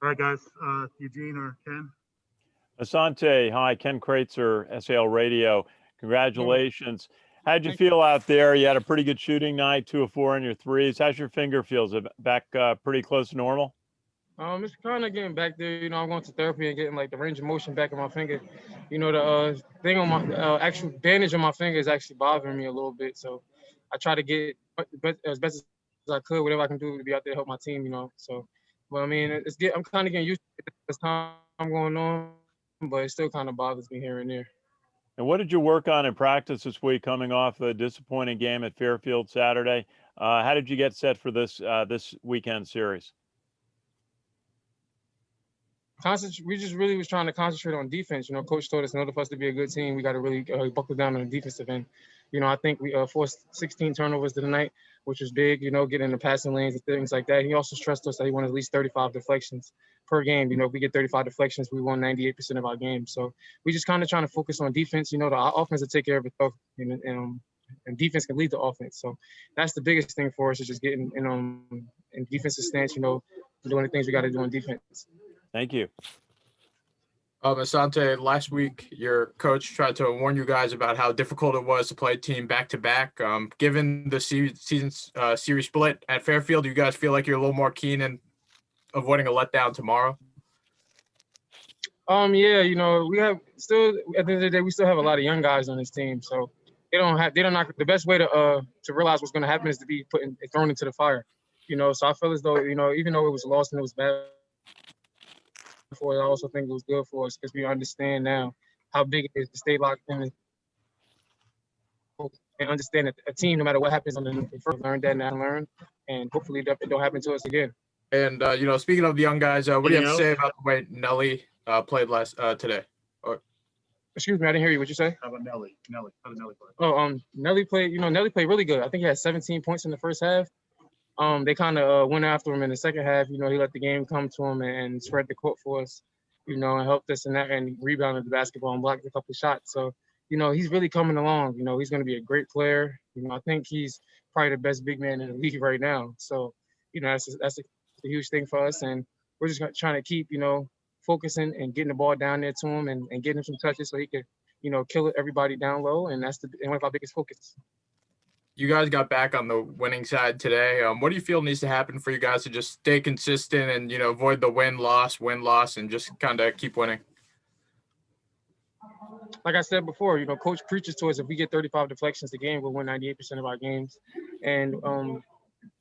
All right, guys. Eugene or Ken? Asante, hi, Ken Kreitzer, SAL Radio. Congratulations. How'd you Thank feel out there? You had a pretty good shooting night, 2 of 4 on your threes. How's your finger feel? Is it back pretty close to normal? It's kind of getting back there. I'm going to therapy and getting like the range of motion back in my finger. The thing on my actual bandage on my finger is actually bothering me a little bit. So I try to get as best as I could, whatever I can do to be out there to help my team. So, but I mean, I'm kind of getting used to it as time going on, but it still kind of bothers me here and there. And what did you work on in practice this week, coming off a disappointing game at Fairfield Saturday? How did you get set for this weekend series? We just really was trying to concentrate on defense. Coach told us in order for us to be a good team, we got to really buckle down on the defensive end. I think we forced 16 turnovers tonight, which was big, getting in the passing lanes and things like that. He also stressed us that he wanted at least 35 deflections per game. If we get 35 deflections, we won 98% of our games. So we just kind of trying to focus on defense. The offense will take care of itself, and defense can lead the offense. So that's the biggest thing for us, is just getting in defensive stance, doing the things we got to do on defense. Thank you. Asante, last week your coach tried to warn you guys about how difficult it was to play a team back-to-back. Given the series split at Fairfield, do you guys feel like you're a little more keen in avoiding a letdown tomorrow? Yeah, we have still, at the end of the day, we still have a lot of young guys on this team. So they don't the best way to realize what's going to happen is to be thrown into the fire. So I feel as though, even though it was lost and it was bad for it, I also think it was good for us because we understand now how big it is to stay locked in and understand that a team, no matter what happens on the first, learn that and learn, and hopefully it don't happen to us again. And speaking of the young guys, what do you have to say about the way Nelly played today? Excuse me, I didn't hear you. What'd you say? How about Nelly? How did Nelly play? Oh, Nelly played. Nelly played really good. I think he had 17 points in the first half. They kind of went after him in the second half. He let the game come to him and spread the court for us, and helped us in that and rebounded the basketball and blocked a couple of shots. So, he's really coming along. He's going to be a great player. I think he's probably the best big man in the league right now. So, that's a huge thing for us. And we're just trying to keep, focusing and getting the ball down there to him and getting him some touches so he could, kill everybody down low. And that's one of our biggest focus. You guys got back on the winning side today. What do you feel needs to happen for you guys to just stay consistent and, avoid the win-loss, and just kind of keep winning? Like I said before, Coach preaches to us if we get 35 deflections a game, we'll win 98% of our games. And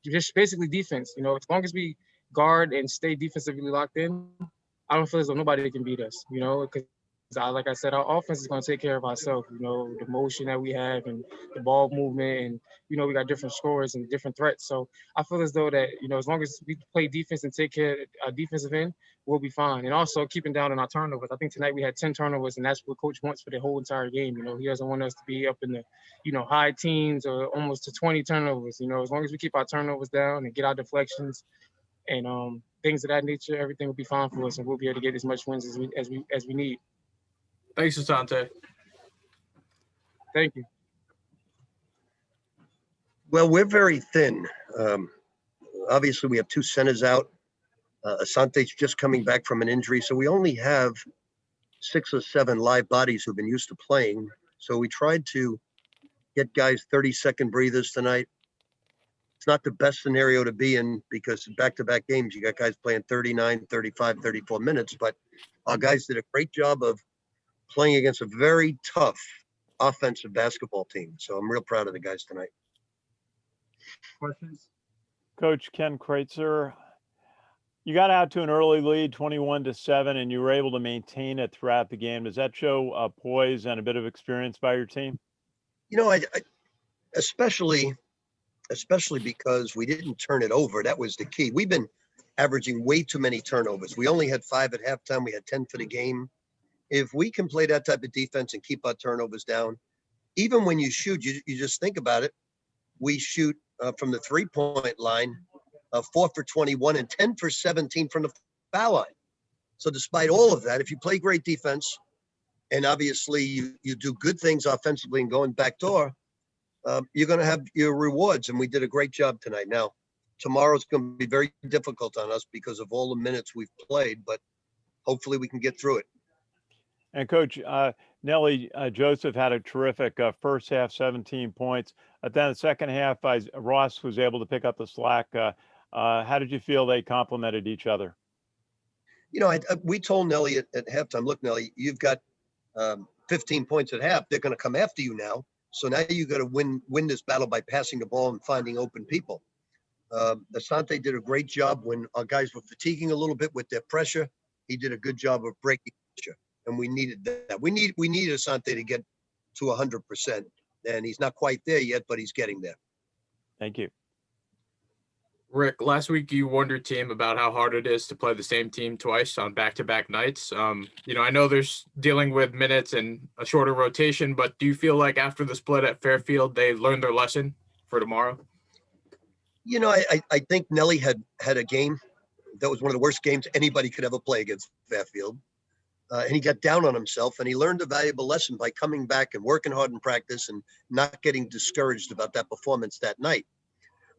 just basically defense, as long as we guard and stay defensively locked in, I don't feel as though nobody can beat us, because like I said, our offense is going to take care of ourselves, the motion that we have and the ball movement, and, we got different scorers and different threats. So I feel as though that, as long as we play defense and take care of our defensive end, we'll be fine. And also keeping down on our turnovers. I think tonight we had 10 turnovers, and that's what Coach wants for the whole entire game. He doesn't want us to be up in the, high teens or almost to 20 turnovers. As long as we keep our turnovers down and get our deflections and things of that nature, everything will be fine for us, and we'll be able to get as much wins as we need. Thanks, Asante. Thank you. Well, we're very thin. Obviously, we have 2 centers out. Asante's just coming back from an injury, so we only have 6 or 7 live bodies who've been used to playing. So we tried to get guys 30-second breathers tonight. It's not the best scenario to be in because back-to-back games, you got guys playing 39, 35, 34 minutes, but our guys did a great job of playing against a very tough offensive basketball team. So I'm real proud of the guys tonight. Questions? Coach Ken Kreitzer, you got out to an early lead, 21-7, and you were able to maintain it throughout the game. Does that show poise and a bit of experience by your team? I especially because we didn't turn it over. That was the key. We've been averaging way too many turnovers. We only had 5 at halftime. We had 10 for the game. If we can play that type of defense and keep our turnovers down, even when you shoot, you just think about it. We shoot from the 3-point line, 4 for 21 and 10 for 17 from the foul line. So despite all of that, if you play great defense and obviously you do good things offensively and going backdoor, you're going to have your rewards. And we did a great job tonight. Now, tomorrow's going to be very difficult on us because of all the minutes we've played, but hopefully we can get through it. And Coach, Nelly Joseph had a terrific first half, 17 points. Then the second half, Ross was able to pick up the slack. How did you feel they complemented each other? You know, we told Nelly at halftime, look, Nelly, you've got 15 points at half. They're going to come after you now. So now you got to win this battle by passing the ball and finding open people. Asante did a great job when our guys were fatiguing a little bit with their pressure. He did a good job of breaking pressure, and we needed that. We need Asante to get to 100%, and he's not quite there yet, but he's getting there. Thank you. Rick, last week you warned your team about how hard it is to play the same team twice on back-to-back nights. I know there's dealing with minutes and a shorter rotation, but do you feel like after the split at Fairfield, they learned their lesson for tomorrow? You know, I think Nelly had a game that was one of the worst games anybody could ever play against Fairfield. And he got down on himself, and he learned a valuable lesson by coming back and working hard in practice and not getting discouraged about that performance that night.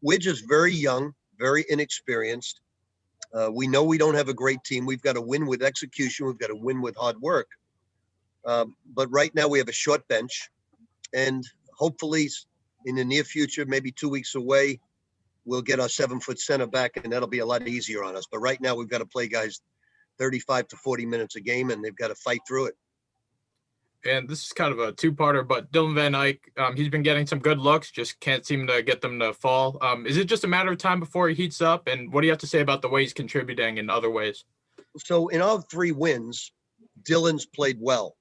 We're just very young, very inexperienced. We know we don't have a great team. We've got to win with execution. We've got to win with hard work. But right now we have a short bench, and hopefully in the near future, maybe 2 weeks away, we'll get our 7-foot center back, and that'll be a lot easier on us. But right now we've got to play guys 35 to 40 minutes a game, and they've got to fight through it. And this is kind of a two-parter, but Dylan Van Eyck, he's been getting some good looks, just can't seem to get them to fall. Is it just a matter of time before he heats up? And what do you have to say about the way he's contributing in other ways? So in all 3 wins, Dylan's played well.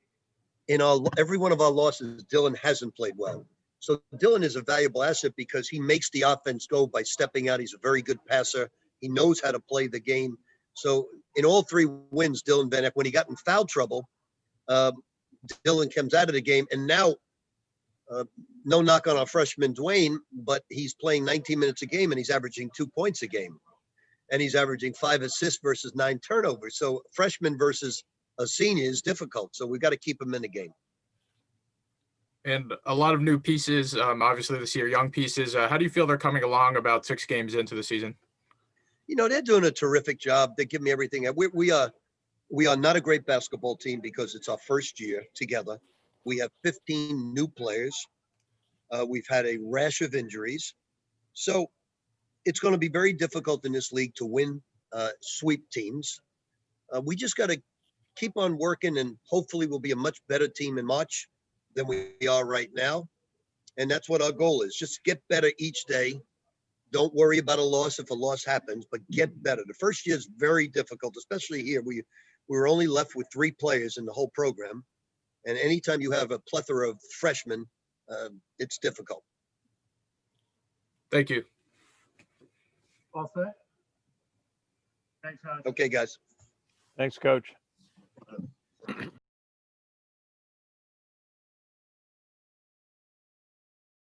In every one of our losses, Dylan hasn't played well. So Dylan is a valuable asset because he makes the offense go by stepping out. He's a very good passer. He knows how to play the game. So in all 3 wins, Dylan Van Eyck, when he got in foul trouble, Dylan comes out of the game, and now no knock on our freshman Dwayne, but he's playing 19 minutes a game and he's averaging 2 points a game, and he's averaging 5 assists versus 9 turnovers. So freshman versus a senior is difficult. So we've got to keep him in the game. And a lot of new pieces, obviously this year, young pieces. How do you feel they're coming along about 6 games into the season? You know, they're doing a terrific job. They give me everything. We are not a great basketball team because it's our first year together. We have 15 new players. We've had a rash of injuries. So it's going to be very difficult in this league to win sweep teams. We just got to keep on working, and hopefully we'll be a much better team in March than we are right now. And that's what our goal is. Just get better each day. Don't worry about a loss if a loss happens, but get better. The first year is very difficult, especially here. We were only left with 3 players in the whole program. And anytime you have a plethora of freshmen, it's difficult. Thank you. All set? Thanks, Hodge. Okay, guys. Thanks, Coach.